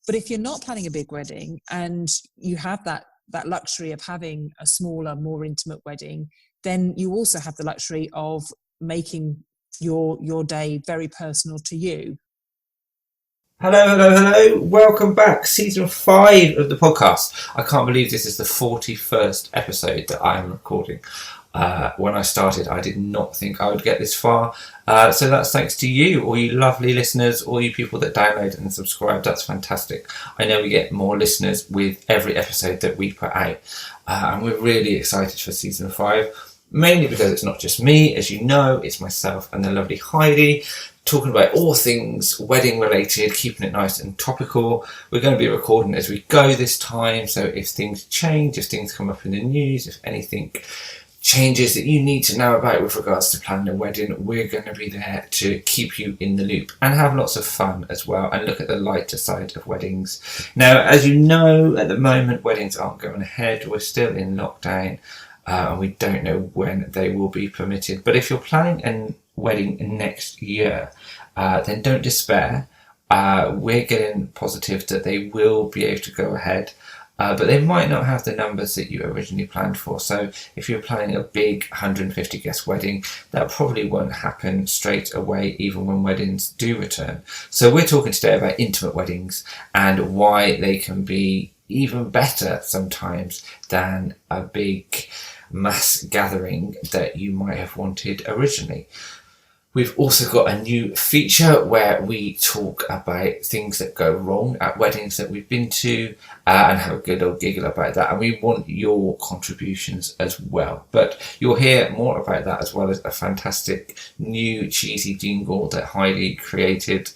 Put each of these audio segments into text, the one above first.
But if you're not planning a big wedding and you have that luxury of having a smaller, more intimate wedding, then you also have the luxury of making your day very personal to you. Hello. Welcome back. Season 5 of the podcast. I can't believe this is the 41st episode that I am recording. When I started, I did not think I would get this far. So that's thanks to you, all you lovely listeners, all you people that download and subscribe. That's fantastic. I know we get more listeners with every episode that we put out. And we're really excited for season 5. Mainly because it's not just me, as you know, it's myself and the lovely Heidi talking about all things wedding related, keeping it nice and topical. We're going to be recording as we go this time, so if things change, if things come up in the news, if anything changes that you need to know about with regards to planning a wedding, we're going to be there to keep you in the loop and have lots of fun as well and look at the lighter side of weddings. Now, as you know, at the moment, weddings aren't going ahead. We're still in lockdown. And we don't know when they will be permitted. But if you're planning a wedding next year, then don't despair. We're getting positive that they will be able to go ahead, but they might not have the numbers that you originally planned for. So if you're planning a big 150 guest wedding, that probably won't happen straight away, even when weddings do return. So we're talking today about intimate weddings and why they can be even better sometimes than a big mass gathering that you might have wanted originally. We've also got a new feature where we talk about things that go wrong at weddings that we've been to and have a good old giggle about that. And we want your contributions as well. But you'll hear more about that, as well as a fantastic new cheesy jingle that Heidi created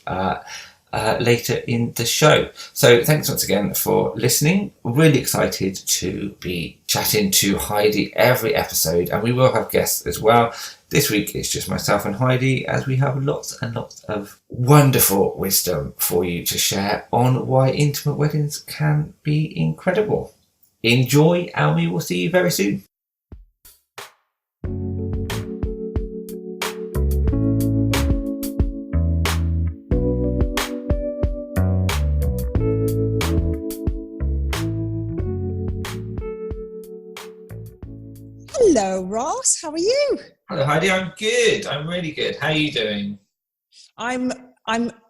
later in the show. So thanks once again for listening. Really excited to be chatting to Heidi every episode, and we will have guests as well. This week it's just myself and Heidi, as we have lots and lots of wonderful wisdom for you to share on why intimate weddings can be incredible. Enjoy, and we will see you very soon. Hello, Ross. How are you? Hello, Heidi. I'm good. I'm really good. How are you doing? I'm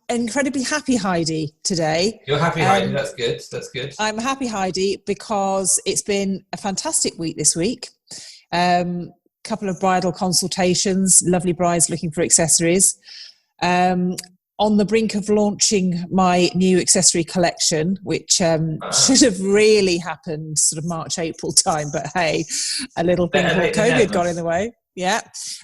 incredibly happy, Heidi, today. You're happy, Heidi. That's good. That's good. I'm happy, Heidi, because it's been a fantastic week this week. Couple of bridal consultations, lovely brides looking for accessories. On the brink of launching my new accessory collection, which should have really happened sort of March, April time, but hey, a little thing called COVID got in the way. Yeah.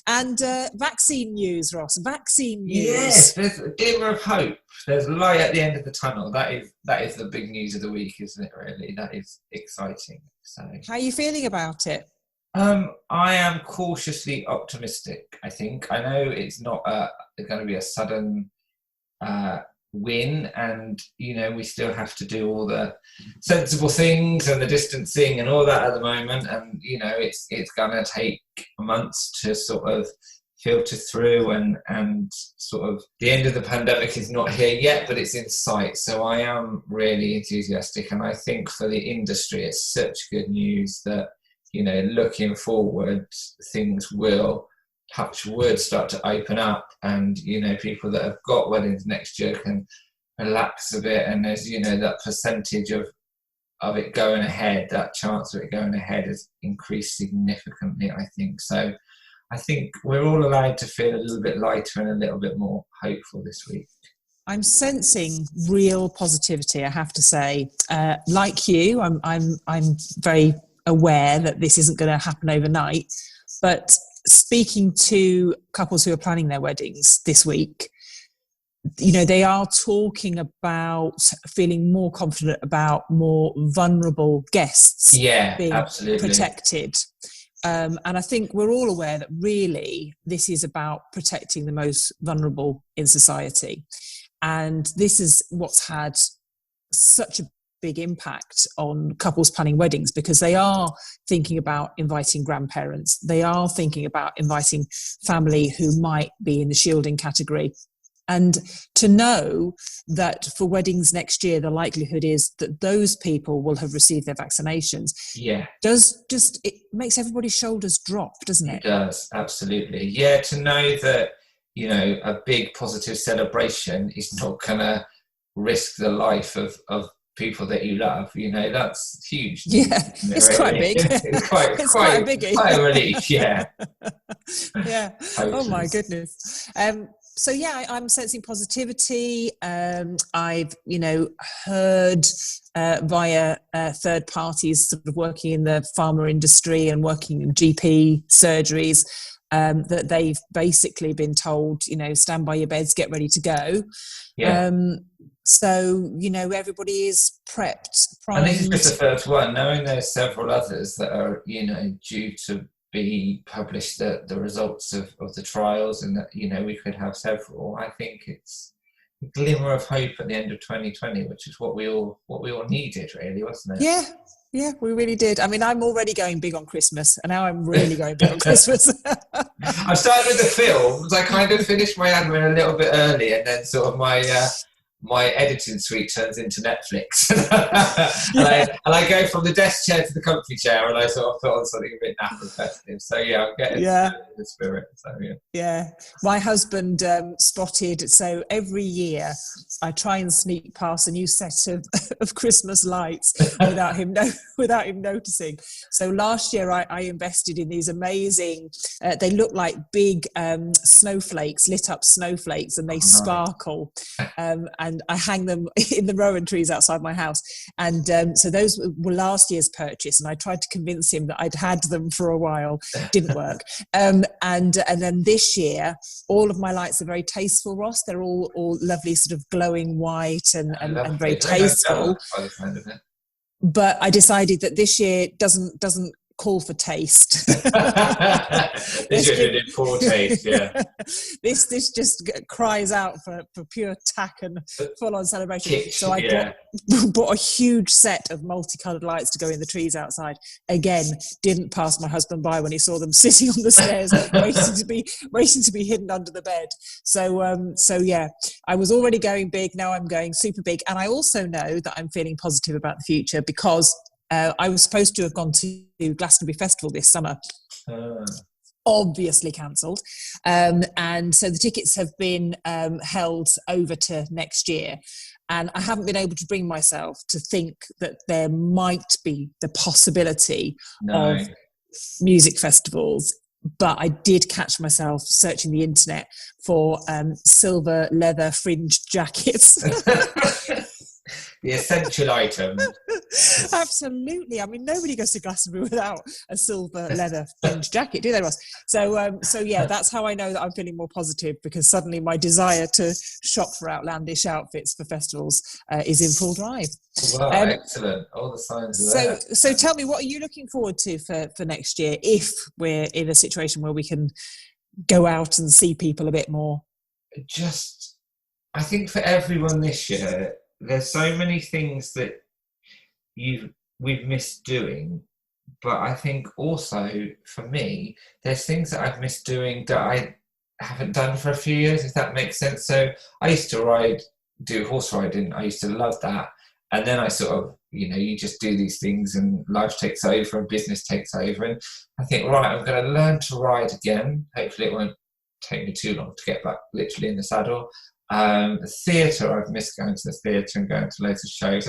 And vaccine news, Ross. Vaccine news. Yes, there's a glimmer of hope. There's light at the end of the tunnel. That is the big news of the week, isn't it, really? That is exciting. So, how are you feeling about it? I am cautiously optimistic, I think. I know it's not going to be a sudden win, and we still have to do all the sensible things and the distancing and all that at the moment, and it's gonna take months to sort of filter through, and sort of the end of the pandemic is not here yet, but it's in sight. So I am really enthusiastic, and I think for the industry it's such good news that looking forward, things will, touch wood, start to open up, and people that have got weddings next year can relax a bit, and there's that percentage of it going ahead, that chance of it going ahead has increased significantly, I think. So I think we're all allowed to feel a little bit lighter and a little bit more hopeful this week. I'm sensing real positivity, I have to say. Like you, I'm very aware that this isn't going to happen overnight, but speaking to couples who are planning their weddings this week, they are talking about feeling more confident about more vulnerable guests being absolutely protected. And I think we're all aware that really this is about protecting the most vulnerable in society. And this is what's had such a big impact on couples planning weddings, because they are thinking about inviting grandparents. They are thinking about inviting family who might be in the shielding category. And to know that for weddings next year, the likelihood is that those people will have received their vaccinations. Yeah. It makes everybody's shoulders drop, doesn't it? It does, absolutely. Yeah, to know that, a big positive celebration is not going to risk the life of people that you love, that's huge. Yeah, it's really? Quite big. It's quite a biggie. Quite a relief, yeah. Yeah. Totally. Oh my goodness. So yeah, I'm sensing positivity. I've, heard via third parties sort of working in the pharma industry and working in GP surgeries, that they've basically been told, stand by your beds, get ready to go. Yeah. So, everybody is prepped, primed. And this is just the first one, knowing there's several others that are, due to be published, the results of the trials, and that, we could have several. I think it's a glimmer of hope at the end of 2020, which is what we all needed, really, wasn't it? Yeah, we really did. I mean, I'm already going big on Christmas, and now I'm really going big on Christmas. I started with the films. I kind of finished my admin a little bit early, and then sort of my editing suite turns into Netflix. and I go from the desk chair to the comfy chair, and I sort of put on something a bit naff and festive. So yeah, I'm getting the spirit. So yeah. My husband spotted. So every year, I try and sneak past a new set of Christmas lights without him noticing. So last year, I invested in these amazing. They look like big snowflakes, lit up snowflakes, and they sparkle. And I hang them in the rowan trees outside my house. And so those were last year's purchase. And I tried to convince him that I'd had them for a while. Didn't work. And then this year, all of my lights are very tasteful, Ross. They're all lovely, sort of glowing white and very tasteful. But I decided that this year doesn't call for taste. This year did poor taste, yeah. This just cries out for pure tack and full-on celebration. So I bought a huge set of multicoloured lights to go in the trees outside. Again, didn't pass my husband by when he saw them sitting on the stairs, waiting to be hidden under the bed. So yeah, I was already going big. Now I'm going super big, and I also know that I'm feeling positive about the future because I was supposed to have gone to Glastonbury Festival this summer. Obviously cancelled. And so the tickets have been held over to next year. And I haven't been able to bring myself to think that there might be the possibility of music festivals. But I did catch myself searching the internet for silver leather fringed jackets. The essential item. Absolutely. I mean, nobody goes to Glastonbury without a silver leather fringed jacket, do they, Ross? So yeah, that's how I know that I'm feeling more positive, because suddenly my desire to shop for outlandish outfits for festivals is in full drive. Wow, excellent. All the signs are there. So tell me, what are you looking forward to for next year, if we're in a situation where we can go out and see people a bit more? I think for everyone this year, there's so many things that we've missed doing, but I think also for me, there's things that I've missed doing that I haven't done for a few years, if that makes sense. So I used to do horse riding. I used to love that. And then I sort of, you just do these things and life takes over and business takes over. And I think, right, I'm going to learn to ride again. Hopefully it won't take me too long to get back literally in the saddle. The theatre, I've missed going to the theatre and going to loads of shows.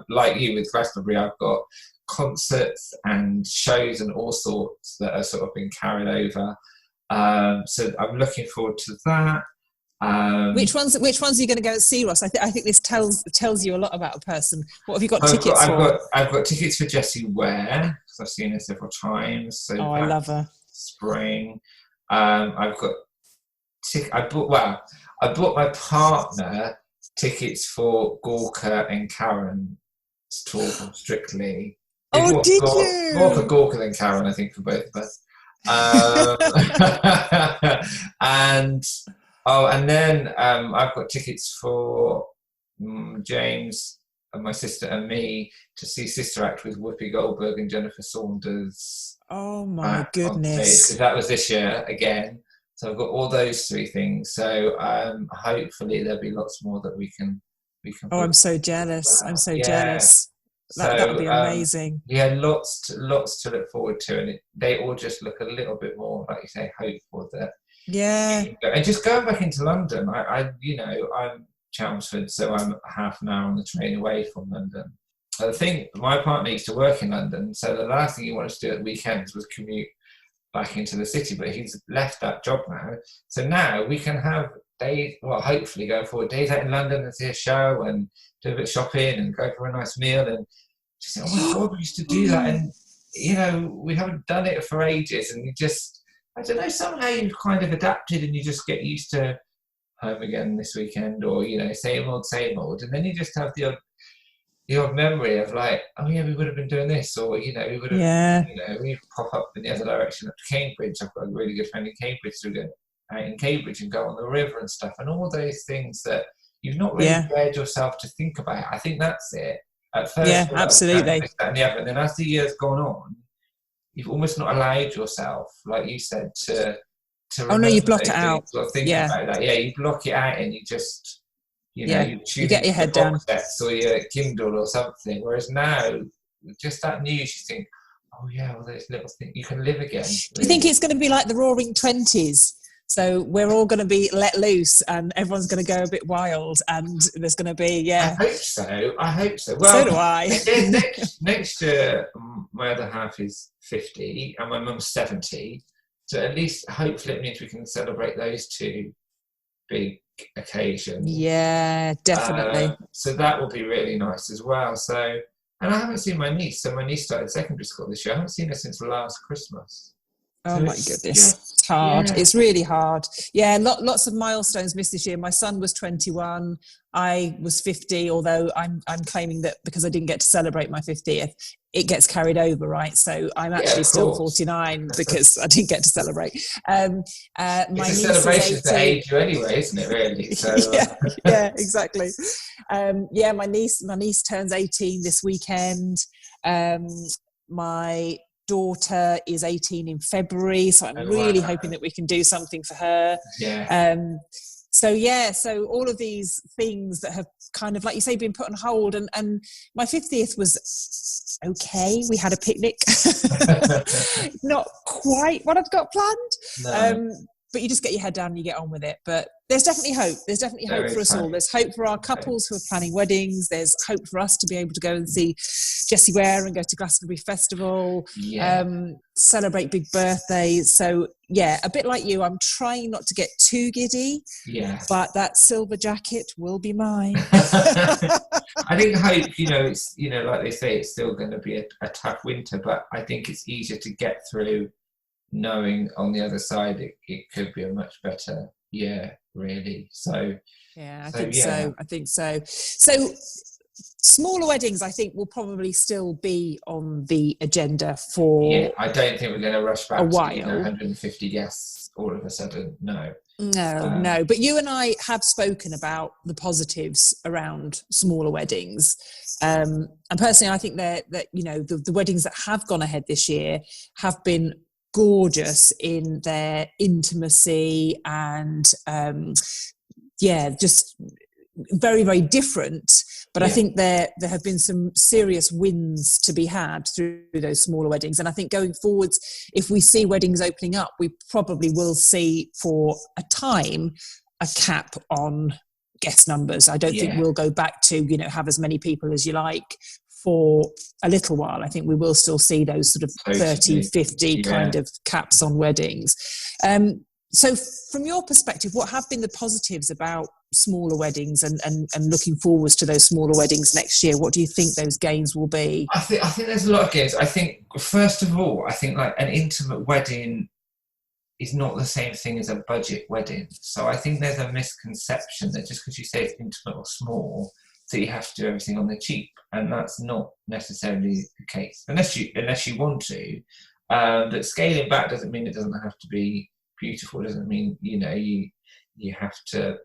Like you with Glastonbury, I've got concerts and shows and all sorts that are sort of been carried over. So I'm looking forward to that. Which ones are you going to go and see, Ross? I think this tells you a lot about a person. What have you got tickets for? I've got tickets for Jessie Ware, because I've seen her several times. So I love her. Spring. I've got I bought my partner tickets for Gorka and Karen's tour from Strictly. Oh, did you? More for Gorka than Karen, I think, for both of us. And then I've got tickets for James and my sister and me to see Sister Act with Whoopi Goldberg and Jennifer Saunders. Oh my goodness! That was this year again. So I've got all those three things. So hopefully there'll be lots more that we can Oh, book I'm so as jealous. I'm well. so Yeah. jealous. That would So be amazing. yeah, lots to look forward to, and they all just look a little bit more, like you say, hopeful that. Yeah. And just going back into London, I'm Chelmsford, so I'm half an hour on the train away from London. I think my partner used to work in London, so the last thing he wanted to do at weekends was commute back into the city, but he's left that job now. So now we can have days, well, hopefully going forward, days out in London and see a show and do a bit of shopping and go for a nice meal and just think, oh my God, we used to do that. And, we haven't done it for ages. And you just, I don't know, somehow you've kind of adapted and you just get used to home again this weekend or, same old, same old. And then you just have the odd memory of like, oh yeah, we would have been doing this, or we would have, Yeah. we pop up in the other direction up to Cambridge. I've got a really good friend in Cambridge, so we go out in Cambridge and go on the river and stuff, and all those things that you've not really dared yourself to think about. I think that's it. At first, yeah, absolutely. This, that, and the other, and then as the years gone on, you've almost not allowed yourself, like you said, to oh no, you block it out. Or think about that. Yeah, you block it out and you just. You get your head down, or your Kindle or something. Whereas now, just that news, you think, oh yeah, well, there's little things you can live again. Really. Do you think it's going to be like the Roaring Twenties? So we're all going to be let loose, and everyone's going to go a bit wild, and there's going to be I hope so. Well, so do I. next year, my other half is 50, and my mum's 70. So at least, hopefully, it means we can celebrate those two big occasion. Yeah, definitely. So that will be really nice as well. So, and I haven't seen my niece. So my niece started secondary school this year. I haven't seen her since last Christmas. Oh my goodness, it's hard. Yeah. It's really hard. Yeah, lots of milestones missed this year. My son was 21. I was 50, although I'm claiming that because I didn't get to celebrate my 50th, it gets carried over, right? So I'm actually still 49 because I didn't get to celebrate. My it's a celebration to age you anyway, isn't it, really? So, yeah, exactly. My niece turns 18 this weekend. My daughter is 18 in February, so I'm really hoping that we can do something for her. So all of these things that have kind of, like you say, been put on hold, and my 50th was okay. We had a picnic. Not quite what I've got planned. But you just get your head down and you get on with it. But there's definitely hope. There's definitely hope for us all. There's hope for our couples who are planning weddings. There's hope for us to be able to go and see Jessie Ware and go to Glastonbury Festival, celebrate big birthdays. So, yeah, a bit like you, I'm trying not to get too giddy, but that silver jacket will be mine. I think hope, it's, like they say, it's still going to be a tough winter, but I think it's easier to get through knowing on the other side it could be a much better year, really. So I think so. So smaller weddings, I think, will probably still be on the agenda for I don't think we're going to rush back a while. To 150 guests all of a sudden. No. But you and I have spoken about the positives around smaller weddings, and personally I think that the weddings that have gone ahead this year have been gorgeous in their intimacy and just very, very different. But I think there have been some serious wins to be had through those smaller weddings. And I think going forwards, if we see weddings opening up, we probably will see for a time a cap on guest numbers. I don't think we'll go back to, have as many people as you like for a little while. I think we will still see those sort of 30, 50 kind of caps on weddings. So from your perspective, what have been the positives about smaller weddings and looking forwards to those smaller weddings next year? What do you think those gains will be? I think there's a lot of gains. I think, first of all, like an intimate wedding is not the same thing as a budget wedding. So I think there's a misconception that just because you say it's intimate or small, that you have to do everything on the cheap, and that's not necessarily the case unless you want to. But scaling back doesn't mean it doesn't have to be beautiful. It doesn't mean you have to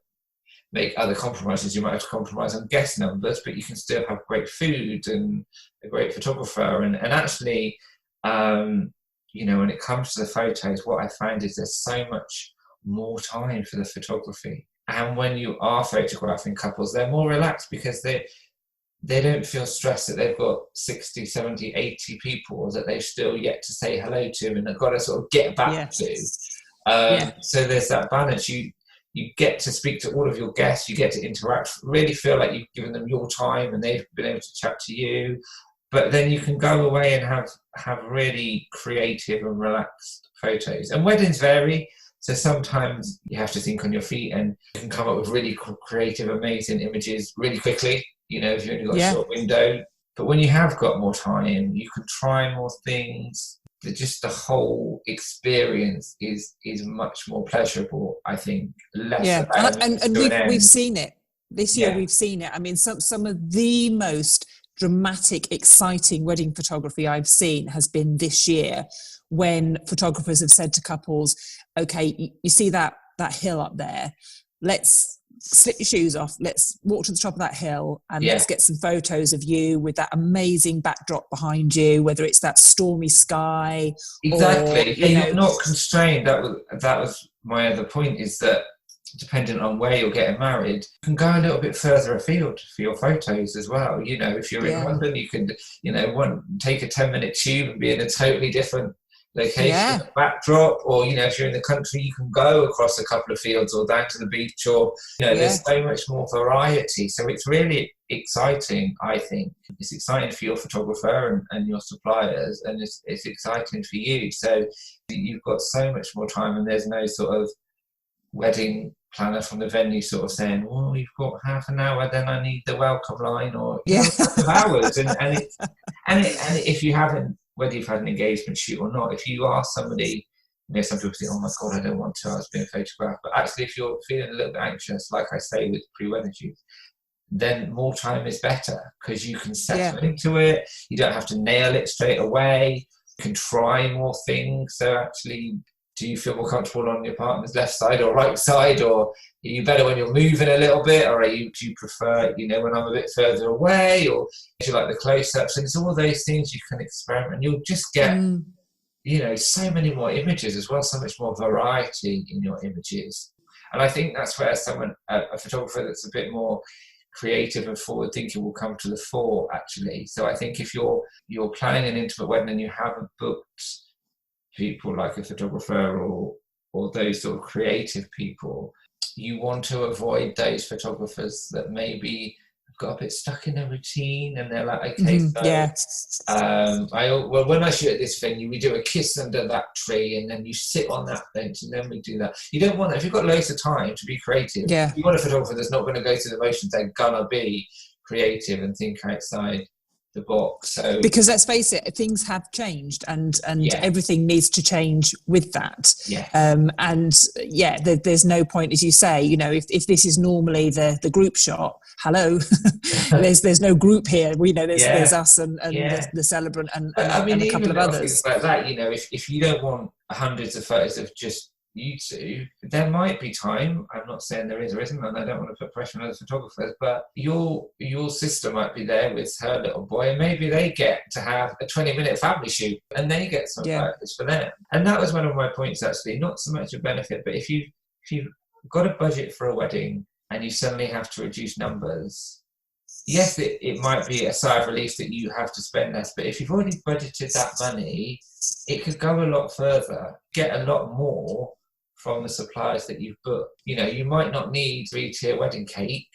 make other compromises. You might have to compromise on guest numbers, but you can still have great food and a great photographer. And actually, when it comes to the photos, what I find is there's so much more time for the photography. And when you are photographing couples, they're more relaxed because they don't feel stressed that they've got 60, 70, 80 people that they've still yet to say hello to and they've got to sort of get back to. So there's that balance. You get to speak to all of your guests, you get to interact, really feel like you've given them your time and they've been able to chat to you. But then you can go away and have really creative and relaxed photos. And weddings vary. So sometimes you have to think on your feet and you can come up with really creative, amazing images really quickly, you know, if you've only got a short window. But when you have got more time, you can try more things. Just the whole experience is much more pleasurable, I think. Less and we've seen it. This year we've seen it. I mean, some of the most dramatic, exciting wedding photography I've seen has been this year, when photographers have said to couples, okay, you see that hill up there, let's slip your shoes off, let's walk to the top of that hill and let's get some photos of you with that amazing backdrop behind you, whether it's that stormy sky. Exactly. Or, you're not constrained. That was my other point, is that depending on where you're getting married, you can go a little bit further afield for your photos as well. You know, if you're in London, you can, take a 10-minute tube and be in a totally different location, backdrop, or if you're in the country, you can go across a couple of fields or down to the beach, or there's so much more variety. So it's really exciting. I think it's exciting for your photographer and your suppliers, and it's exciting for you. So you've got so much more time, and there's no sort of wedding planner from the venue sort of saying, well, you've got half an hour, then I need the welcome line, or a couple of hours. And if you haven't, whether you've had an engagement shoot or not, if you ask somebody, some people think, oh my God, I don't want to, I was being photographed. But actually, if you're feeling a little bit anxious, like I say with pre-wedding shoots, then more time is better, because you can settle into it. You don't have to nail it straight away. You can try more things. So actually, do you feel more comfortable on your partner's left side or right side, or are you better when you're moving a little bit, or do you prefer, when I'm a bit further away, or do you like the close-ups? And it's all those things you can experiment, and you'll just get, so many more images as well, so much more variety in your images. And I think that's where a photographer that's a bit more creative and forward-thinking will come to the fore, actually. So I think if you're planning an intimate wedding and you haven't booked people like a photographer or those sort of creative people, you want to avoid those photographers that maybe have got a bit stuck in a routine and they're like, okay, when I shoot at this venue, we do a kiss under that tree and then you sit on that bench and then we do that. You don't want, if you've got loads of time to be creative, you want a photographer that's not going to go through the motions, they're gonna be creative and think outside the box. So because let's face it, things have changed and everything needs to change with that. There's no point, as you say, if this is normally the group shot, hello, there's no group here. There's us and the celebrant and a couple of others like that. If you don't want hundreds of photos of just you two, there might be time. I'm not saying there is or isn't, and I don't want to put pressure on other photographers, but your sister might be there with her little boy, and maybe they get to have a 20-minute family shoot and they get some photos for them. And that was one of my points, actually, not so much a benefit, but if you've got a budget for a wedding and you suddenly have to reduce numbers, yes, it might be a sigh of relief that you have to spend less, but if you've already budgeted that money, it could go a lot further, get a lot more from the suppliers that you've booked. You might not need 3-tier wedding cake,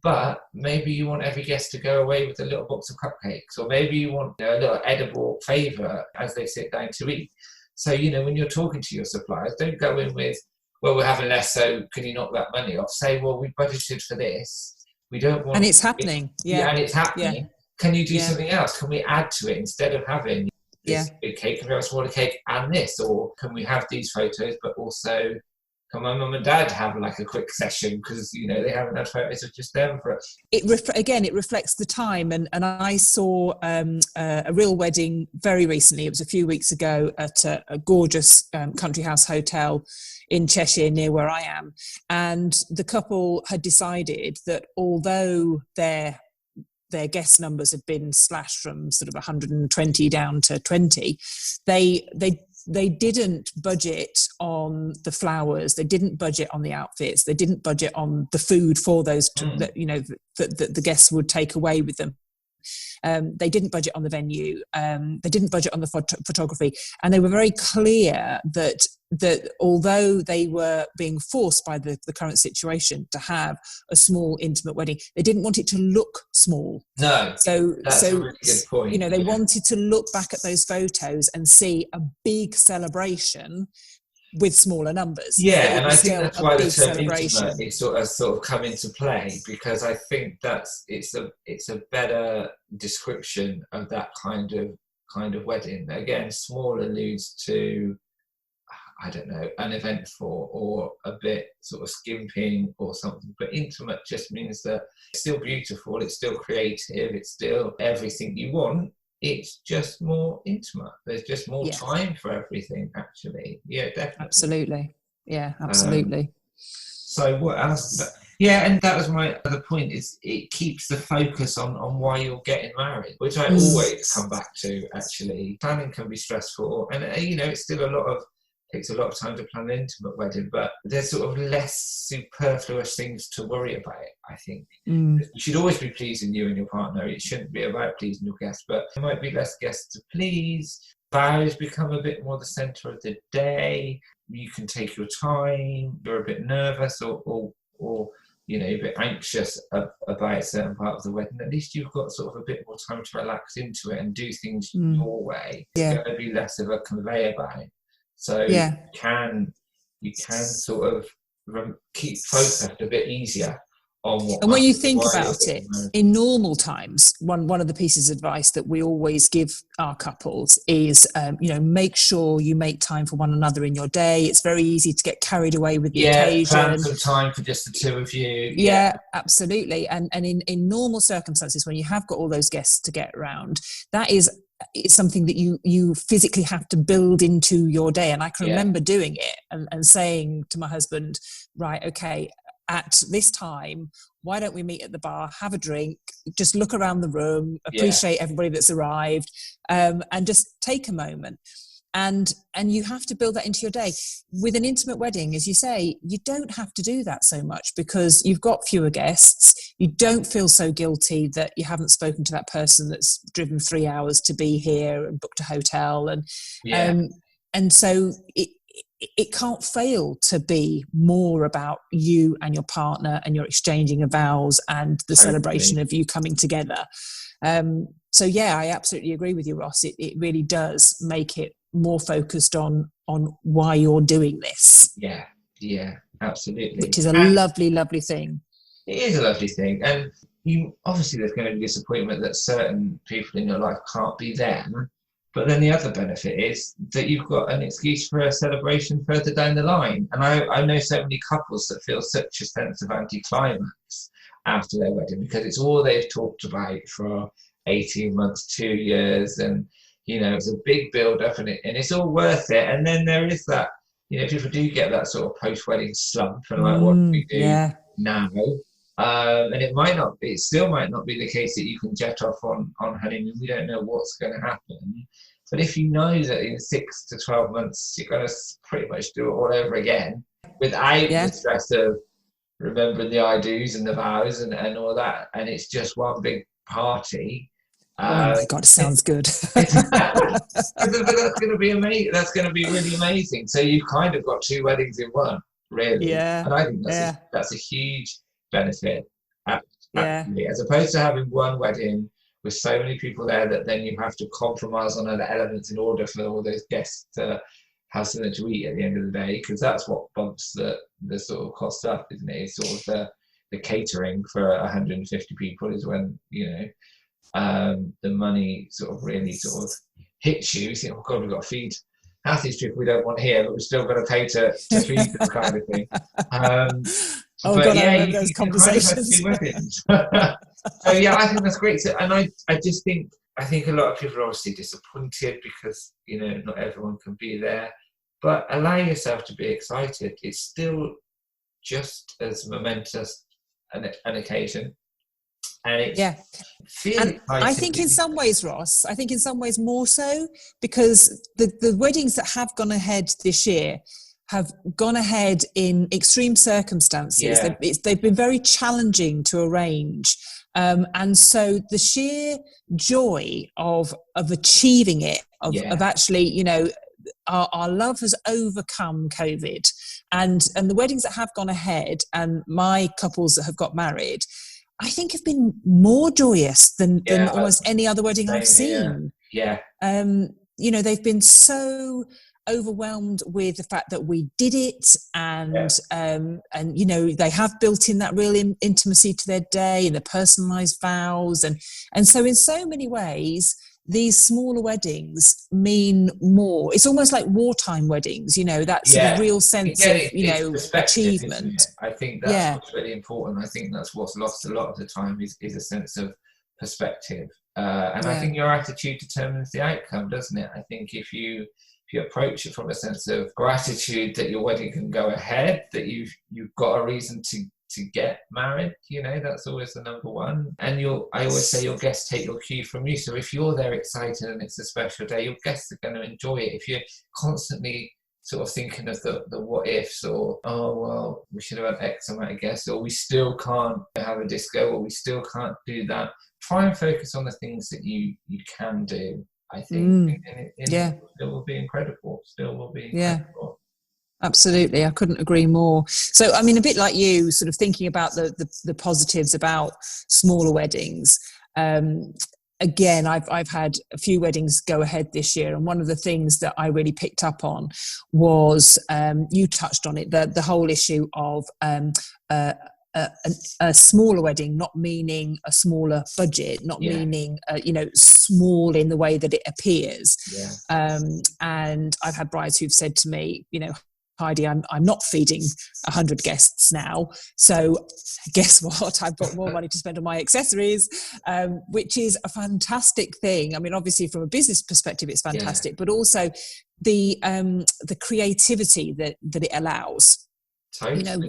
but maybe you want every guest to go away with a little box of cupcakes, or maybe you want a little edible favour as they sit down to eat. So, when you're talking to your suppliers, don't go in with, well, we're having less, so can you knock that money off? Say, well, we budgeted for this. We don't want... And it's happening. And it's happening. Yeah. Can you do something else? Can we add to it instead of having this big cake? Can we have a smaller cake and this? Or can we have these photos, but also can my mum and dad have like a quick session because, they haven't had photos of just them for it? Again, it reflects the time. And I saw a real wedding very recently. It was a few weeks ago at a gorgeous country house hotel in Cheshire, near where I am. And the couple had decided that although their guest numbers had been slashed from sort of 120 down to 20, they they didn't budget on the flowers, they didn't budget on the outfits, they didn't budget on the food for those that the guests would take away with them. They didn't budget on the venue, they didn't budget on the photography, and they were very clear that although they were being forced by the current situation to have a small intimate wedding, they didn't want it to look small. No, so that's a really good point. They wanted to look back at those photos and see a big celebration with smaller numbers. Yeah, and I think that's why the term intimate is sort of come into play, because I think it's a better description of that kind of wedding. Again, small alludes to, I don't know, uneventful or a bit sort of skimping or something, but intimate just means that it's still beautiful, it's still creative, it's still everything you want. It's just more intimate. There's just more time for everything, actually. Yeah, definitely. Absolutely. Yeah, absolutely. So what else? Yeah, and that was my other point, is it keeps the focus on why you're getting married, which I always come back to, actually. Planning can be stressful, and it's still takes a lot of time to plan an intimate wedding, but there's sort of less superfluous things to worry about, I think. You should always be pleasing you and your partner. It shouldn't be about pleasing your guests, but there might be less guests to please. Vows become a bit more the centre of the day. You can take your time. You're a bit nervous or a bit anxious about a certain part of the wedding. At least you've got sort of a bit more time to relax into it and do things your way. It's going to be less of a conveyor belt. So you can sort of keep focused a bit easier on what. And when you think about it, in normal times, one of the pieces of advice that we always give our couples is, make sure you make time for one another in your day. It's very easy to get carried away with the occasion. Plan some time for just the two of you. Yeah, absolutely. And in normal circumstances, when you have got all those guests to get around, it's something that you physically have to build into your day. And I can remember doing it and saying to my husband, right, okay, at this time, why don't we meet at the bar, have a drink, just look around the room, appreciate everybody that's arrived, and just take a moment. And you have to build that into your day. With an intimate wedding, as you say, you don't have to do that so much because you've got fewer guests. You don't feel so guilty that you haven't spoken to that person that's driven 3 hours to be here and booked a hotel. And so it can't fail to be more about you and your partner and your exchanging of vows and the celebration of you coming together. So I absolutely agree with you, Ross. It really does make it more focused on why you're doing this. Yeah, absolutely. Which is a lovely, lovely thing. It is a lovely thing. And obviously there's going to be disappointment that certain people in your life can't be there. But then the other benefit is that you've got an excuse for a celebration further down the line. And I know so many couples that feel such a sense of anticlimax after their wedding because it's all they've talked about for 18 months, 2 years, and it's a big build-up, and it's all worth it. And then there is that, people do get that sort of post-wedding slump, and like, what do we do now? And it still might not be the case that you can jet off on honeymoon. We don't know what's going to happen. But if you know that in 6 to 12 months, you're going to pretty much do it all over again without the stress of remembering the I do's and the vows and all that, and it's just one big party. Oh my God, it sounds good. But that's going to be amazing. That's going to be really amazing. So you've kind of got 2 weddings in one, really. Yeah. And I think that's a huge benefit, actually, as opposed to having one wedding with so many people there that then you have to compromise on other elements in order for all those guests to have something to eat at the end of the day, because that's what bumps the sort of cost up, isn't it? It's sort of the catering for 150 people is when the money sort of really sort of hits you. You think, oh God, we've got to feed half these people we don't want here, but we've still got to pay to feed them, kind of thing. I remember those conversations. So I think that's great. So, and I just think a lot of people are obviously disappointed because not everyone can be there. But allow yourself to be excited. It's still just as momentous an occasion. And it's Yeah. feels And I think in some ways, Ross, I think in some ways more so, because the weddings that have gone ahead this year have gone ahead in extreme circumstances. Yeah. They've been very challenging to arrange. And so the sheer joy of achieving it, of actually, you know, our love has overcome COVID, and the weddings that have gone ahead, and my couples that have got married, I think have been more joyous than almost any other wedding I've seen. Yeah. You know, they've been so overwhelmed with the fact that we did it, and you know, they have built in that real intimacy to their day and the personalized vows, and so in so many ways these smaller weddings mean more. It's almost like wartime weddings, you know, that sort of real sense of, you know, achievement. I think that's what's really important. I think that's what's lost a lot of the time is a sense of perspective. And I think your attitude determines the outcome, doesn't it? I think if you approach it from a sense of gratitude that your wedding can go ahead, that you've got a reason to get married, you know, that's always the number one. And I always say your guests take your cue from you. So if you're there excited and it's a special day, your guests are going to enjoy it. If you're constantly sort of thinking of the what ifs, or, oh, well, we should have had X amount of guests, or we still can't have a disco, or we still can't do that, try and focus on the things that you can do, I think. And it still will be incredible. Absolutely, I couldn't agree more. So, I mean, a bit like you, sort of thinking about the positives about smaller weddings. Again, I've had a few weddings go ahead this year, and one of the things that I really picked up on was, you touched on it, the whole issue of a smaller wedding, not meaning a smaller budget, not meaning you know, small in the way that it appears. And I've had brides who've said to me, you know, Heidi, I'm not feeding 100 guests now, so guess what? I've got more money to spend on my accessories, which is a fantastic thing. I mean, obviously from a business perspective, it's fantastic, but also the creativity that it allows. Totally, you know,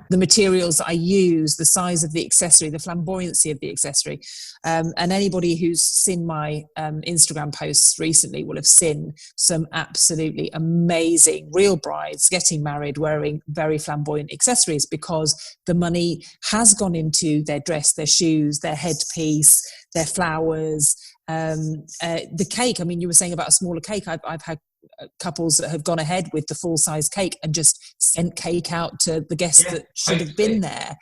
the materials that I use, the size of the accessory, the flamboyancy of the accessory. And anybody who's seen my Instagram posts recently will have seen some absolutely amazing real brides getting married wearing very flamboyant accessories, because the money has gone into their dress, their shoes, their headpiece, their flowers, the cake. I mean, you were saying about a smaller cake. I've had couples that have gone ahead with the full-size cake and just sent cake out to the guests that should have been there.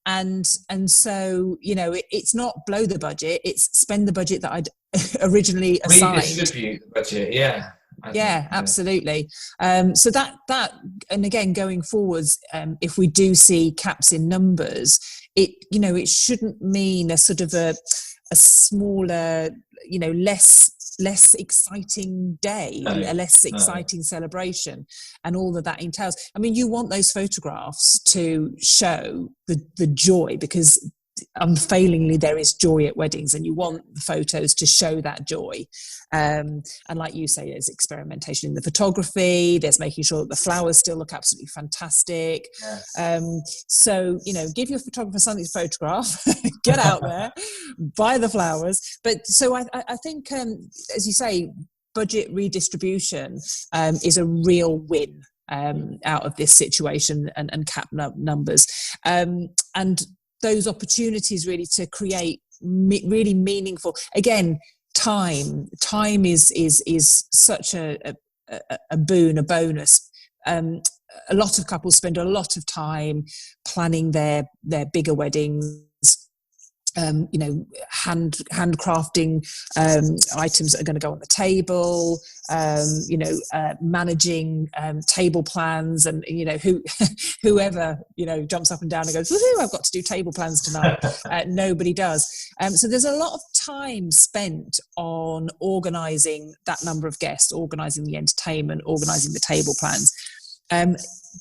And so, you know, it's not blow the budget, it's spend the budget that I'd originally assigned. Redistribute the budget, absolutely. So that and again, going forwards, if we do see caps in numbers, it, you know, it shouldn't mean a sort of a smaller, you know, less exciting day, a less exciting celebration, and all that entails. I mean, you want those photographs to show the joy, because unfailingly there is joy at weddings, and you want the photos to show that joy. And like you say, there's experimentation in the photography, there's making sure that the flowers still look absolutely fantastic. So, you know, give your photographer something to photograph, get out there, buy the flowers. But so I think, as you say, budget redistribution is a real win out of this situation, and cap numbers, and those opportunities really to create really meaningful, again, time is such a boon, a bonus. A lot of couples spend a lot of time planning their bigger weddings, you know, handcrafting items that are going to go on the table, you know, managing table plans, and, you know, whoever, you know, jumps up and down and goes, woohoo, I've got to do table plans tonight. Nobody does. So there's a lot of time spent on organising that number of guests, organising the entertainment, organising the table plans.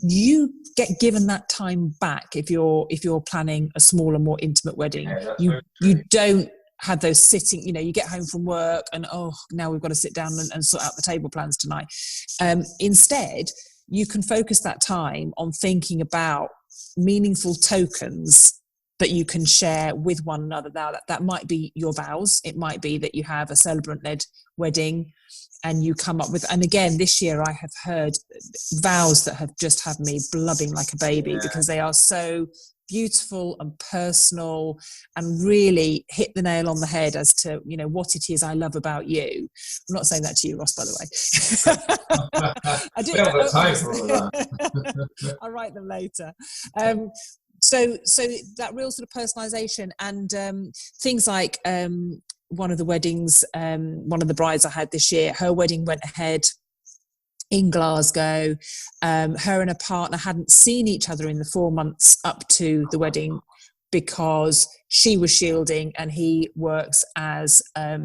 You get given that time back if you're planning a smaller, more intimate wedding. You don't have those sitting, you know, you get home from work and, oh, now we've got to sit down and sort out the table plans tonight. Instead, you can focus that time on thinking about meaningful tokens that you can share with one another. Now that might be your vows. It might be that you have a celebrant-led wedding and you come up with, and again, this year I have heard vows that have just had me blubbing like a baby because they are so beautiful and personal and really hit the nail on the head as to, you know, what it is I love about you. I'm not saying that to you, Ross, by the way. We haven't got time for all that. I'll write them later. So that real sort of personalization and things like one of the weddings, one of the brides I had this year, her wedding went ahead in Glasgow. Her and her partner hadn't seen each other in the 4 months up to the wedding because she was shielding and he works as a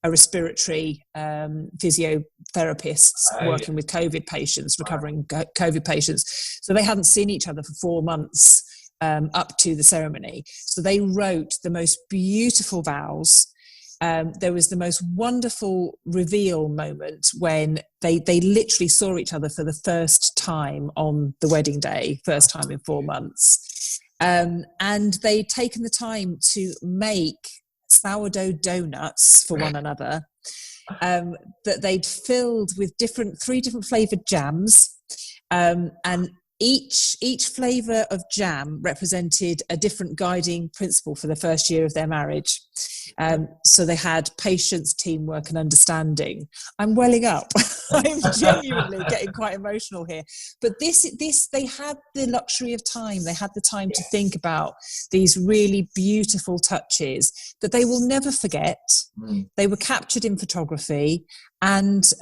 respiratory physiotherapist working with COVID patients, recovering COVID patients. So they hadn't seen each other for 4 months up to the ceremony. So they wrote the most beautiful vows. There was the most wonderful reveal moment when they literally saw each other for the first time on the wedding day, first time in 4 months. And they'd taken the time to make sourdough donuts for one another that they'd filled with three different flavoured jams. And each flavour of jam represented a different guiding principle for the first year of their marriage. So they had patience, teamwork and understanding. I'm welling up. I'm genuinely getting quite emotional here. But they had the luxury of time. They had the time to think about these really beautiful touches that they will never forget. They were captured in photography, and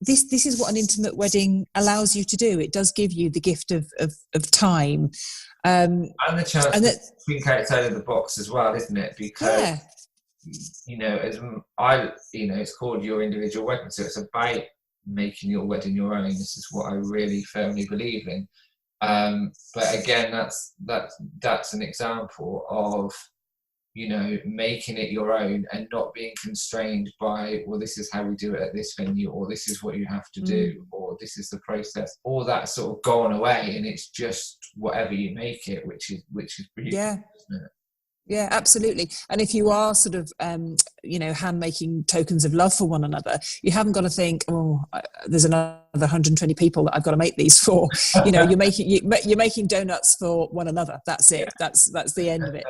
this is what an intimate wedding allows you to do. It does give you the gift of time. And the chance to think outside of the box as well, isn't it? Because, you know, it's called Your Individual Wedding. So it's about making your wedding your own. This is what I really firmly believe in. But again, that's an example of, you know, making it your own and not being constrained by, well, this is how we do it at this venue, or this is what you have to do, or this is the process. All that sort of gone away, and it's just whatever you make it, which is beautiful, isn't it? Yeah, absolutely. And if you are sort of, you know, hand making tokens of love for one another, you haven't got to think, oh, there's another 120 people that I've got to make these for. You know, you're making donuts for one another. That's it. That's the end of it.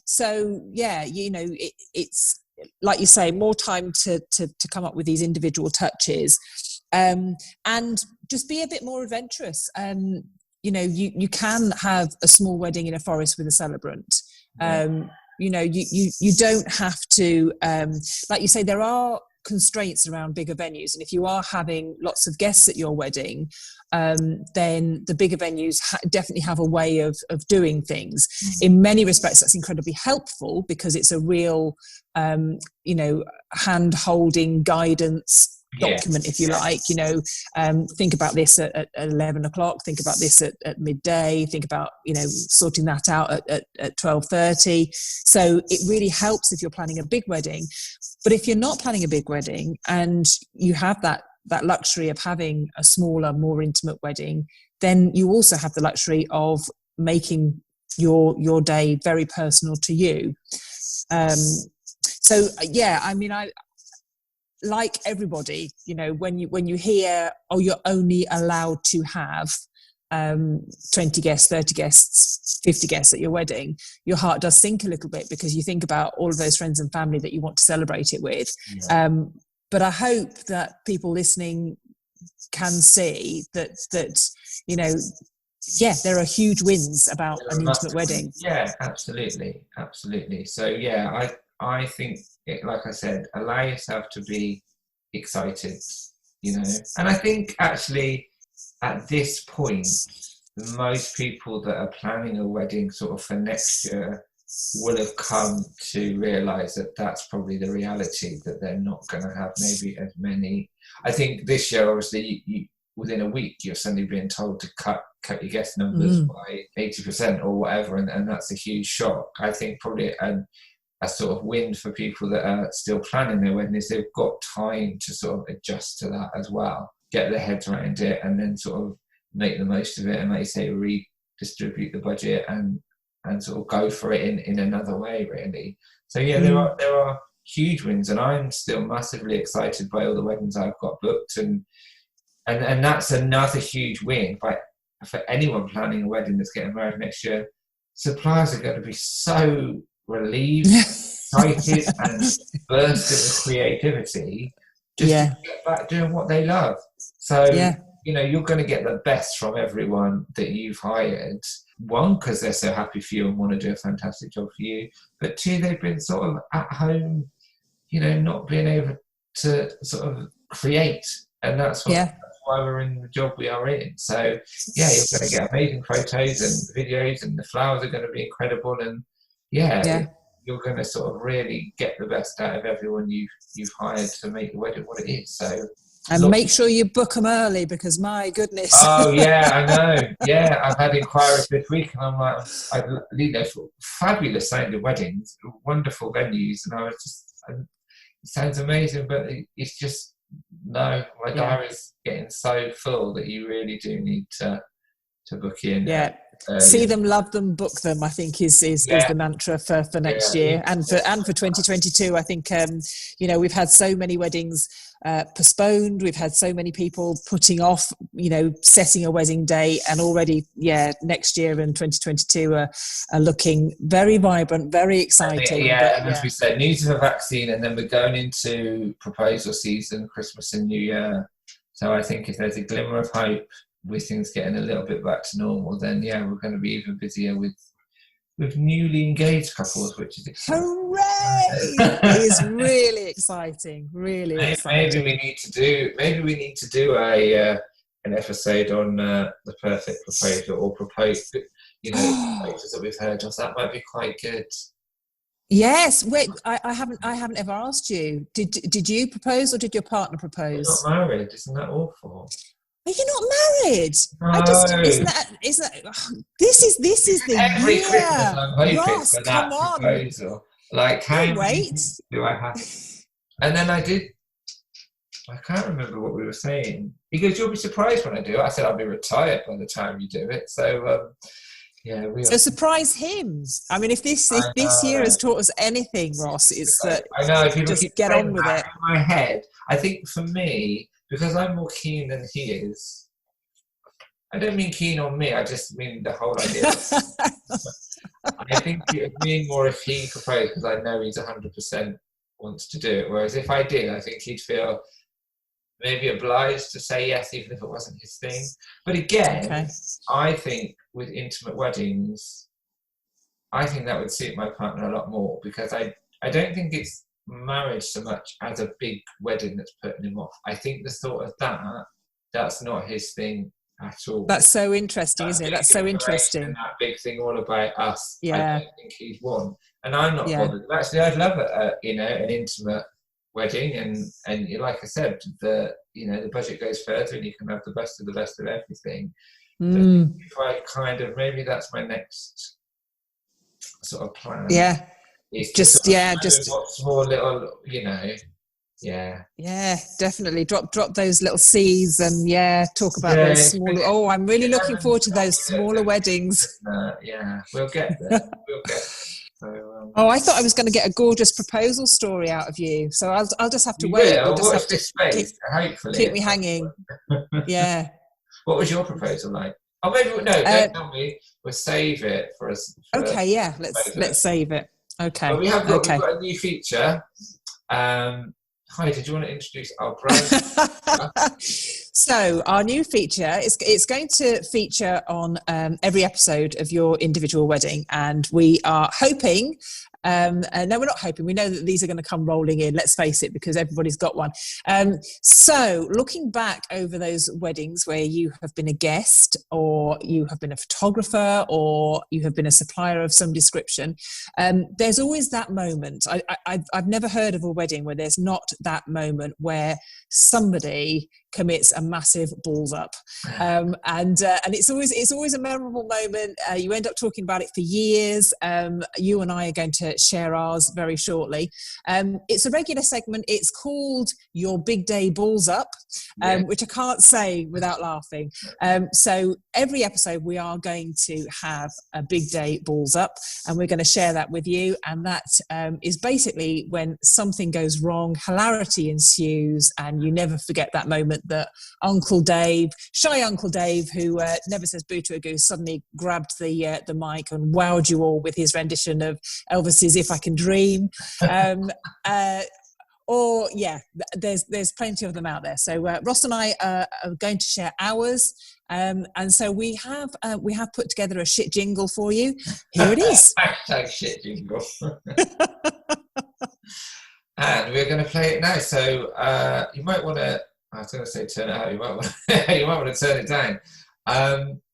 So yeah, you know, it's like you say, more time to come up with these individual touches, and just be a bit more adventurous. You know, you can have a small wedding in a forest with a celebrant. You know, you don't have to, like you say, there are constraints around bigger venues, and if you are having lots of guests at your wedding, then the bigger venues definitely have a way of doing things. In many respects, that's incredibly helpful because it's a real, you know, hand-holding guidance document, if you like. You know, think about this at 11 o'clock, think about this at midday, think about, you know, sorting that out at 12:30. So it really helps if you're planning a big wedding. But if you're not planning a big wedding and you have that luxury of having a smaller, more intimate wedding, then you also have the luxury of making your day very personal to you. So yeah, I mean, I like everybody, you know, when you hear, oh, you're only allowed to have 20 guests, 30 guests, 50 guests at your wedding, your heart does sink a little bit because you think about all of those friends and family that you want to celebrate it with. But I hope that people listening can see that you know, there are huge wins about an intimate wedding. Yeah, absolutely. So yeah, I think, like I said, allow yourself to be excited, you know. And I think actually at this point, most people that are planning a wedding sort of for next year will have come to realise that that's probably the reality, that they're not going to have maybe as many. I think this year, obviously, you within a week, you're suddenly being told to cut your guest numbers by 80% or whatever, and that's a huge shock. I think probably a sort of win for people that are still planning their wedding is they've got time to sort of adjust to that as well, get their heads around it, and then sort of make the most of it, and like you say, redistribute the budget and and sort of go for it in another way, really. So yeah, there are huge wins, and I'm still massively excited by all the weddings I've got booked, and that's another huge win. For anyone planning a wedding that's getting married next year, suppliers are going to be so relieved, excited, and bursting with creativity just to get back doing what they love. So, you're going to get the best from everyone that you've hired. One, because they're so happy for you and want to do a fantastic job for you. But two, they've been sort of at home, not being able to sort of create. And that's why we're in the job we are in. So, you're going to get amazing photos and videos, and the flowers are going to be incredible. And you're going to sort of really get the best out of everyone you've hired to make the wedding what it is. So, and make sure you book them early, because my goodness. Oh yeah, I know. Yeah, I've had inquiries this week, and I'm like, fabulous sounding weddings, wonderful venues, and I was just, it sounds amazing, but it's just my diary's getting so full that you really do need to book in. Yeah. See them, love them, book them, I think is the mantra for next year and for 2022. I think we've had so many weddings postponed, we've had so many people putting off setting a wedding date, and already next year and 2022 are looking very vibrant, very exciting. And as we said, news of a vaccine, and then we're going into proposal season, Christmas and New Year. So I think if there's a glimmer of hope with things getting a little bit back to normal, then we're going to be even busier with newly engaged couples, which is exciting. Hooray! It is really exciting, really exciting. Maybe we need to do an episode on the perfect proposal, or proposals that we've heard of. That might be quite good. Yes. Wait, I haven't ever asked you. Did you propose, or did your partner propose? You're not married, isn't that awful? Are you not married? No. Isn't that this is the every year. Christmas I'm hoping Ross, for that proposal. Like, how many do I have? And then I can't remember what we were saying. He goes, "You'll be surprised when I do it." I said, "I'll be retired by the time you do it." So so surprise him. I mean, if this year has taught us anything, Ross, it's that I know people just get on with it. In my head, I think for me, because I'm more keen than he is. I don't mean keen on me, I just mean the whole idea. I think it would mean more if he proposed, because I know he's 100% wants to do it. Whereas if I did, I think he'd feel maybe obliged to say yes, even if it wasn't his thing. But again, I think with intimate weddings, I think that would suit my partner a lot more, because I don't think it's marriage so much as a big wedding that's putting him off. I think the thought of that's not his thing at all. That's so interesting, isn't it? That's so interesting. That big thing all about us. Yeah. I don't think he's one, and I'm not bothered. Actually, I'd love an intimate wedding, and like I said, the budget goes further, and you can have the best of everything. If I maybe that's my next sort of plan. Yeah. It's just small little, definitely drop those little C's, and talk about those smaller. Oh, I'm really looking forward to those smaller weddings. We'll get there. So, I thought I was going to get a gorgeous proposal story out of you, so I'll just have to wait. We'll just have to space, hopefully keep me hanging. Yeah. What was your proposal like? Oh, maybe don't tell me. We'll save it for us. Let's save it. Okay. Well, we've got a new feature. Heidi, did you want to introduce our brand? So our new feature it's going to feature on every episode of your individual wedding, and we are hoping. No, we're not hoping. We know that these are going to come rolling in, let's face it, because everybody's got one. So looking back over those weddings where you have been a guest, or you have been a photographer, or you have been a supplier of some description, there's always that moment. I've never heard of a wedding where there's not that moment where somebody commits a massive balls up. And it's always a memorable moment. You end up talking about it for years. You and I are going to share ours very shortly. It's a regular segment. It's called Your Big Day Balls Up, which I can't say without laughing. So every episode we are going to have a big day balls up, and we're going to share that with you. And that is basically when something goes wrong, hilarity ensues, and you never forget that moment that Uncle Dave, shy Uncle Dave, who never says boo to a goose, suddenly grabbed the mic and wowed you all with his rendition of Elvis's "If I Can Dream." Or there's plenty of them out there. So Ross and I are going to share ours, and so we have put together a shit jingle for you. Here it is. Hashtag shit jingle. And we're going to play it now. So you might want to. I was going to say turn it out. You might want to turn it down.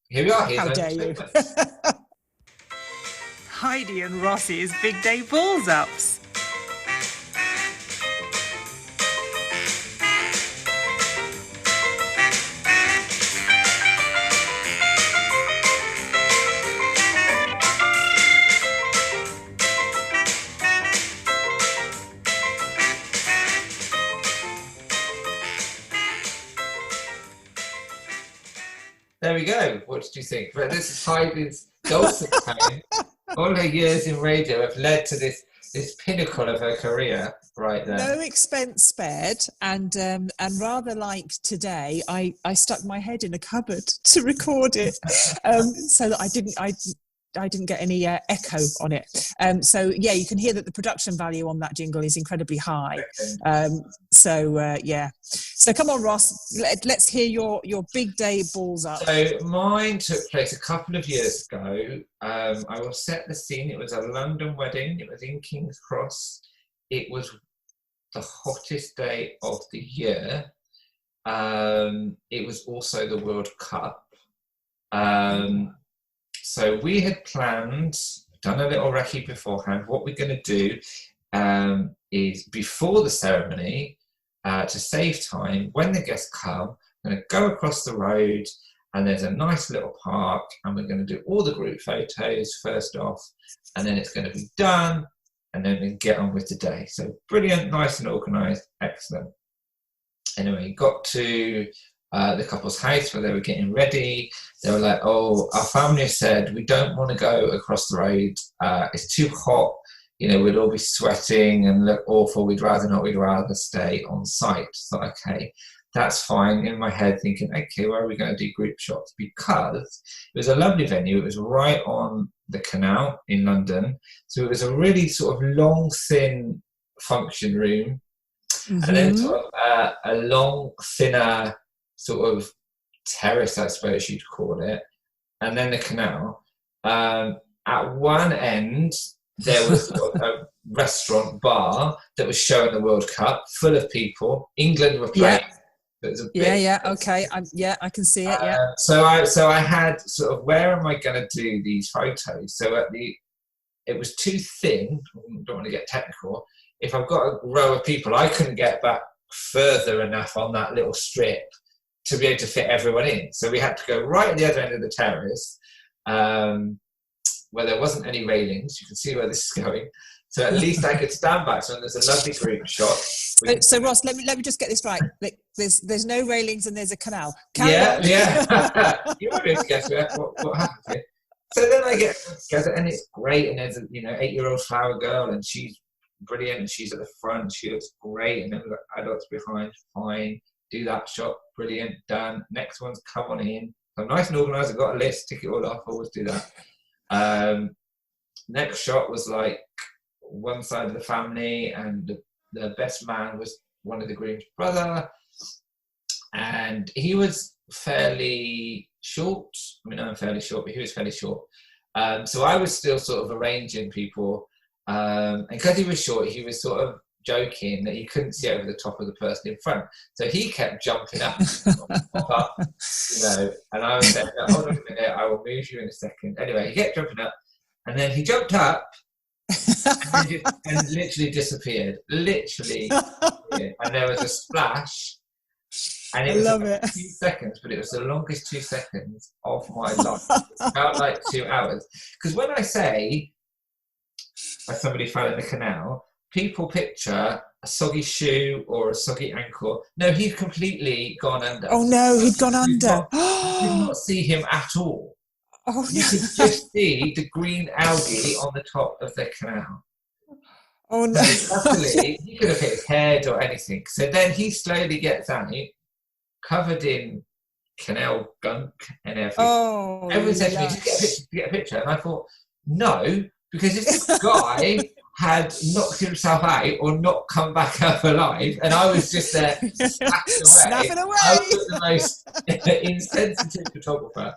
Here we are. How dare you? Heidi and Ross's Big Day Balls Ups. There we go. What did you think? But this is Heidi's dulcet tone. All her years in radio have led to this pinnacle of her career right there. No expense spared, and rather like today, I stuck my head in a cupboard to record it, so that I didn't get any echo on it. So yeah, you can hear that the production value on that jingle is incredibly high. So come on, Ross, let's hear your big day balls up. So mine took place a couple of years ago. I will set the scene. It was a London wedding. It was in King's Cross. It was the hottest day of the year. It was also the World Cup. So we had planned, done a little recce beforehand. What we're going to do is before the ceremony, to save time, when the guests come, I'm going to go across the road and there's a nice little park and we're going to do all the group photos first off, and then it's going to be done and then we can get on with the day. So brilliant, nice and organised, excellent. Anyway, got to the couple's house where they were getting ready. They were like, oh, our family said we don't want to go across the road. It's too hot. You know, we'd all be sweating and look awful. We'd rather not. We'd rather stay on site. So, okay, that's fine. In my head thinking, okay, where are we going to do group shots? Because it was a lovely venue. It was right on the canal in London. So it was a really sort of long, thin function room. Mm-hmm. And then sort of a long, thinner sort of terrace, I suppose you'd call it, and then the canal. At one end, there was a restaurant bar that was showing the World Cup, full of people. England were playing. Yeah. Okay. I can see it. Yeah. So I had sort of, where am I going to do these photos? So it was too thin. I don't want to get technical. If I've got a row of people, I couldn't get back further enough on that little strip to be able to fit everyone in. So we had to go right at the other end of the terrace, where there wasn't any railings. You can see where this is going. So at least I could stand back. So there's a lovely group shot. So Ross, let me just get this right. There's no railings and there's a canal. Yeah. You might be able to guess what happens here. So then I get together and it's great. And there's a 8-year-old flower girl and she's brilliant and she's at the front. She looks great. And then we've got adults behind. Fine. Do that shot. Brilliant. Done. Next one's come on in. I'm nice and organised. I've got a list. Tick it all off. Always do that. Next shot was like one side of the family and the best man was one of the groom's brother. And he was fairly short. I mean, I'm fairly short, but he was fairly short. So I was still sort of arranging people. And because he was short, he was sort of joking that he couldn't see over the top of the person in front. So he kept jumping up, and I was saying, hold on a minute, I will move you in a second. Anyway, he kept jumping up, and then he jumped up and literally disappeared. And there was a splash, And I it was love about it. 2 seconds, but it was the longest 2 seconds of my life. It felt like 2 hours. Because when I say somebody fell in the canal, people picture a soggy shoe or a soggy ankle. No, he'd completely gone under. Oh no, he'd gone You under. could not see him at all. Oh You no. could just see the green algae on the top of the canal. Oh no. So luckily, he could have hit his head or anything. So then he slowly gets out, covered in canal gunk and everything. Oh, Everyone said to me, just get a picture. And I thought, no, because if this guy had knocked himself out or not come back up alive, and I was just there snapping away. I was the most insensitive photographer.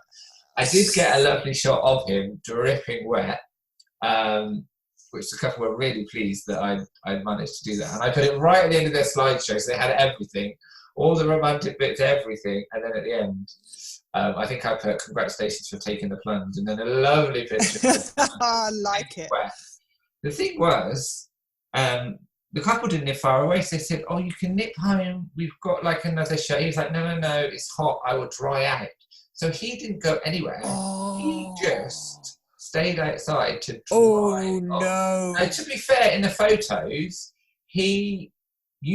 I did get a lovely shot of him dripping wet, which the couple were really pleased that I'd managed to do that. And I put it right at the end of their slideshow, so they had everything, all the romantic bits, everything. And then at the end, I think I put congratulations for taking the plunge, and then a lovely picture. I like it. The thing was, the couple didn't live far away, so they said, oh, you can nip home, we've got like another show. He was like, no, it's hot, I will dry out. So he didn't go anywhere. Oh. He just stayed outside to dry. Oh no. Now, to be fair, in the photos, you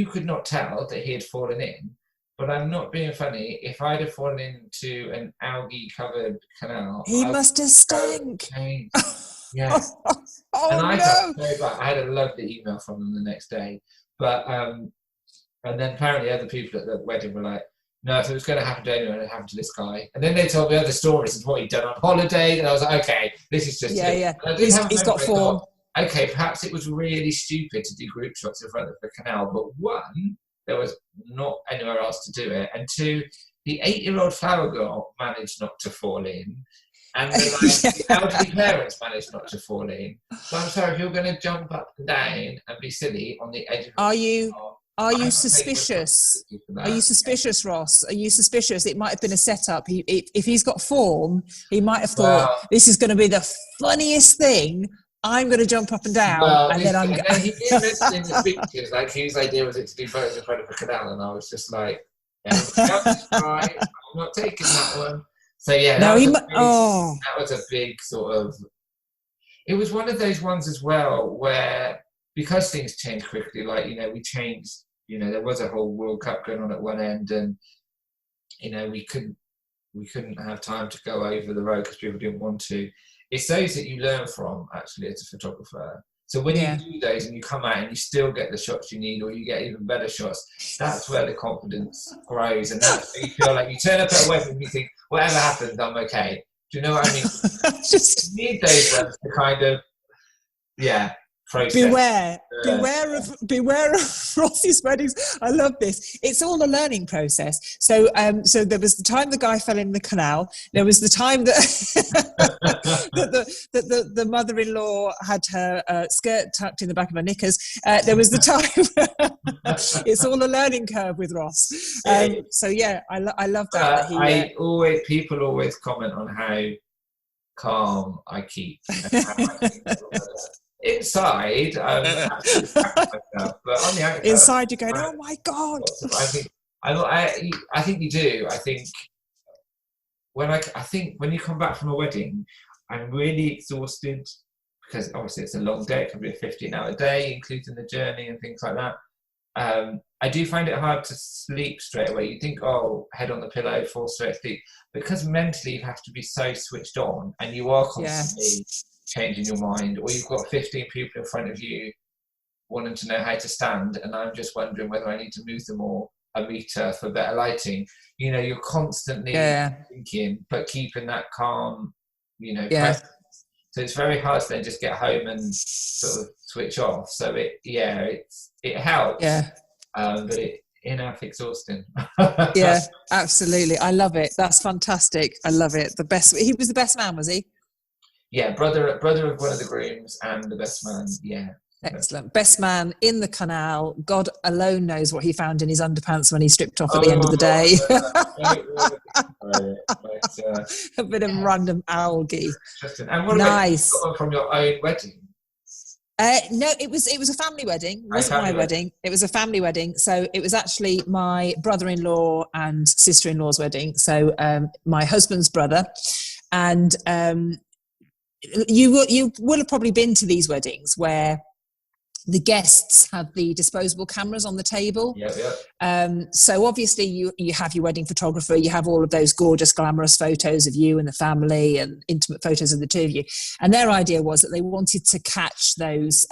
could not tell that he had fallen in. But I'm not being funny. If I'd have fallen into an algae-covered canal, he must have stank. Yeah. Oh and I no. felt so bad. I had a lovely email from them the next day. But and then apparently other people at the wedding were like, no, if it was going to happen to anyone, it happened to this guy. And then they told me other stories of what he'd done on holiday, and I was like, okay, this is just yeah. He's got form. Okay, perhaps it was really stupid to do group shots in front of the canal, but one, there was not anywhere else to do it, and two, the 8-year-old flower girl managed not to fall in, and the elderly parents managed not to fall in. So I'm sorry, if you're going to jump up and down and be silly on the edge of the Are you suspicious? Are you suspicious, Ross? Are you suspicious? It might have been a setup. If he's got form, he might have thought, this is going to be the funniest thing. I'm going to jump up and down, and then I'm. And then he did mention in the pictures, like whose idea was it to do photos in front of a canal, and I was just like, right, I'm not taking that one. So yeah, that was a big sort of. It was one of those ones as well where, because things change quickly, like we changed. There was a whole World Cup going on at one end, and we couldn't have time to go over the road because people didn't want to. It's those that you learn from, actually, as a photographer. So when you do those and you come out and you still get the shots you need, or you get even better shots, that's where the confidence grows, and that's where you feel like you turn up at a wedding and you think, whatever happens, I'm okay. Do you know what I mean? You need those ones to kind of, process. Beware of Ross's weddings. I love this. It's all a learning process. So there was the time the guy fell in the canal. There was the time that that the mother-in-law had her skirt tucked in the back of her knickers. There was the time. It's all a learning curve with Ross. So yeah, I love that. People always comment on how calm I keep. And how I keep inside, I'm myself, but on the outside, inside you're going, oh my god. I think you do. I think when you come back from a wedding, I'm really exhausted because obviously it's a long day. It can be a 15-hour day, including the journey and things like that. I do find it hard to sleep straight away. You think, oh, head on the pillow, fall straight asleep, because mentally you have to be so switched on, and you are constantly changing your mind, or you've got 15 people in front of you wanting to know how to stand, and I'm just wondering whether I need to move them all a meter for better lighting. You're constantly thinking, but keeping that calm, presence. So it's very hard to then just get home and sort of switch off. So it helps, but it enough exhausting. Yeah, absolutely. I love it. That's fantastic. I love it. The best. He was the best man, was he? Yeah, brother of one of the grooms and the best man. Yeah. Excellent. Best man in the canal. God alone knows what he found in his underpants when he stripped off at the end of the day. A bit of random algae. And what about from your own wedding? No, it was a family wedding. It wasn't my wedding. It was a family wedding. So it was actually my brother-in-law and sister-in-law's wedding. So my husband's brother, and you will have probably been to these weddings where the guests have the disposable cameras on the table. So obviously you have your wedding photographer, you have all of those gorgeous, glamorous photos of you and the family and intimate photos of the two of you. And their idea was that they wanted to catch those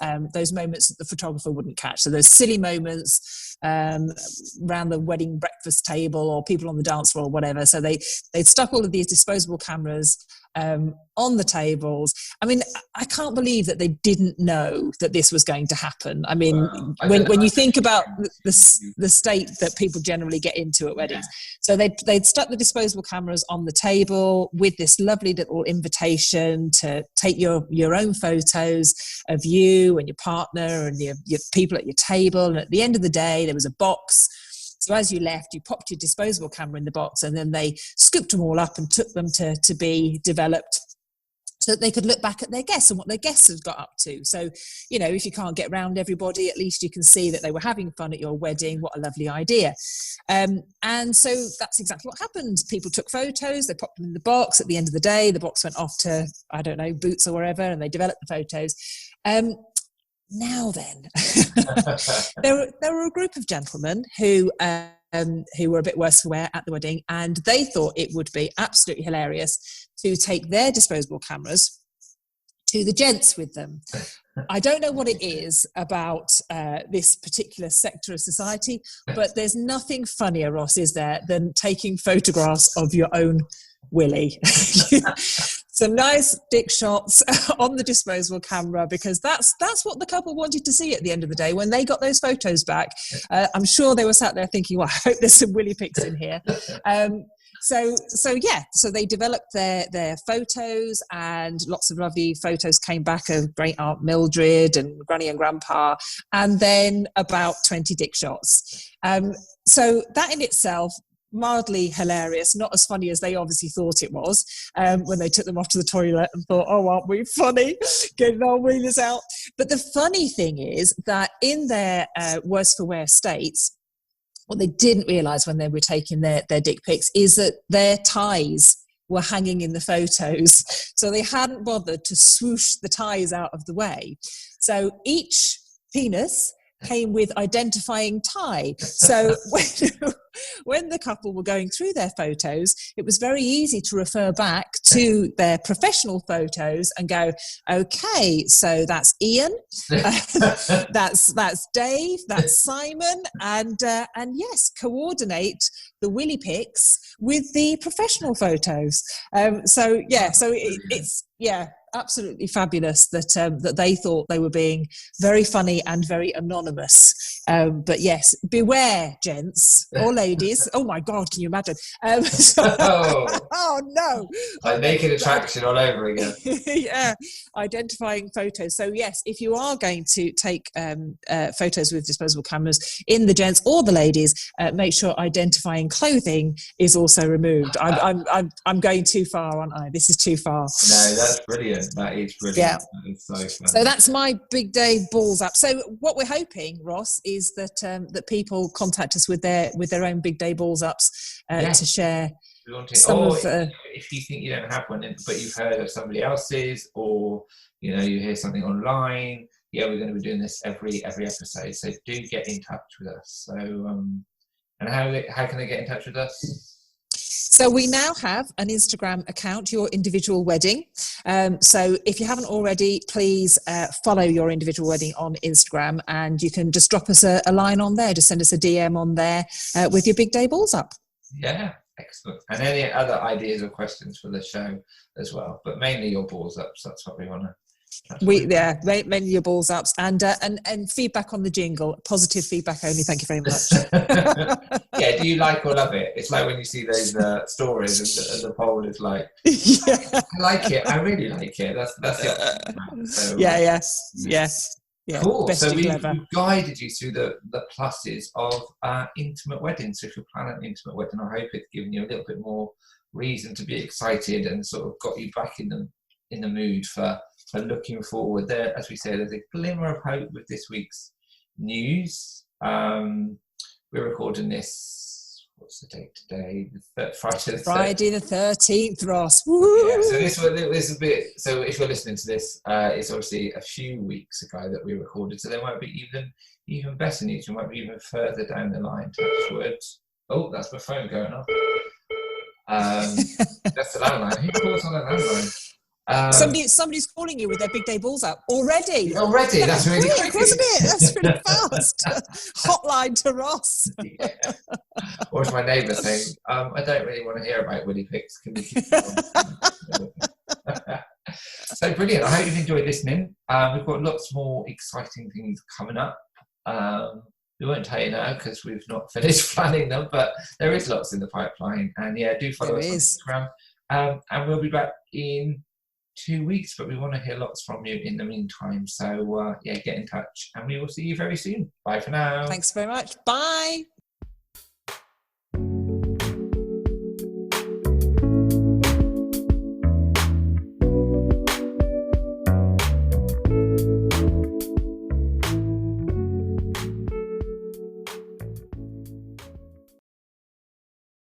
moments that the photographer wouldn't catch. So those silly moments around the wedding breakfast table or people on the dance floor or whatever. So they'd stuck all of these disposable cameras on the tables. I mean, I can't believe that they didn't know that this was going to happen. I mean, when you think about the state that people generally get into at weddings. So they'd stuck the disposable cameras on the table with this lovely little invitation to take your own photos of you and your partner and your people at your table. And at the end of the day, there was a box. So as you left, you popped your disposable camera in the box, and then they scooped them all up and took them to be developed so that they could look back at their guests and what their guests had got up to. So, you know, if you can't get around everybody, at least you can see that they were having fun at your wedding. What a lovely idea. And so that's exactly what happened. People took photos, they popped them in the box. At the end of the day, the box went off to, I don't know, Boots or wherever, and they developed the photos. Now then, there were a group of gentlemen who were a bit worse for wear at the wedding, and they thought it would be absolutely hilarious to take their disposable cameras to the gents with them. I don't know what it is about this particular sector of society, but there's nothing funnier, Ross, is there, than taking photographs of your own willy. Some nice dick shots on the disposable camera, because that's what the couple wanted to see at the end of the day when they got those photos back. I'm sure they were sat there thinking, well, I hope there's some willy pics in here. So they developed their photos, and lots of lovely photos came back of great Aunt Mildred and Granny and Grandpa, and then about 20 dick shots. So that in itself, mildly hilarious, not as funny as they obviously thought it was when they took them off to the toilet and thought, oh, aren't we funny, getting our wheelers out. But the funny thing is that in their worse for wear states, what they didn't realise when they were taking their dick pics is that their ties were hanging in the photos. So they hadn't bothered to swoosh the ties out of the way. So each penis came with identifying tie. So when the couple were going through their photos, it was very easy to refer back to their professional photos and go, okay, so that's Ian, that's Dave, that's Simon, and yes, coordinate the willy pics with the professional photos. It's absolutely fabulous that they thought they were being very funny and very anonymous. But yes, beware, gents or ladies. Oh my God, can you imagine? Oh no! Like naked attraction all over again. Yeah, identifying photos. So yes, if you are going to take photos with disposable cameras in the gents or the ladies, make sure identifying clothing is also removed. I'm going too far, aren't I? This is too far. No, that's brilliant. That is brilliant. Yeah. That is so funny. So that's my big day balls up. So what we're hoping, Ross, is that that people contact us with their own big day balls ups to share. If you think you don't have one, but you've heard of somebody else's, or you hear something online, we're going to be doing this every episode. So do get in touch with us. So and how can they get in touch with us? So we now have an Instagram account, Your Individual Wedding. So if you haven't already, please follow Your Individual Wedding on Instagram, and you can just drop us a line on there. Just send us a DM on there with your big day balls up. Yeah, excellent. And any other ideas or questions for the show as well, but mainly your balls ups. That's what we want to. Mainly your balls ups and feedback on the jingle. Positive feedback only. Thank you very much. Yeah, do you like or love it? It's like when you see those stories and the poll is like, I like it. I really like it. That's it. So, Yeah. Cool. Best so we've guided you through the pluses of intimate weddings. So if you're planning an intimate wedding, I hope it's given you a little bit more reason to be excited and sort of got you back in the mood for are looking forward. There, as we say, there's a glimmer of hope with this week's news. We're recording this, what's the date today? Friday the 13th, Ross. Woo! Yeah, so this is a bit, so if you're listening to this, it's obviously a few weeks ago that we recorded, so there might be even better news. We might be even further down the line. Touch wood. Oh, that's my phone going off. That's the landline. Who calls on a landline? Somebody's calling you with their big day balls out already. Already, that's really quick, wasn't it? That's really fast. Hotline to Ross. Yeah. Or as my neighbour saying, I don't really want to hear about Willy Picks. Can we keep it on? So brilliant. I hope you've enjoyed listening. We've got lots more exciting things coming up. We won't tell you now because we've not finished planning them, but there is lots in the pipeline. And yeah, do follow us on Instagram. And we'll be back in 2 weeks, but we want to hear lots from you in the meantime. So yeah, get in touch and we will see you very soon. Bye for now. Thanks very much. Bye.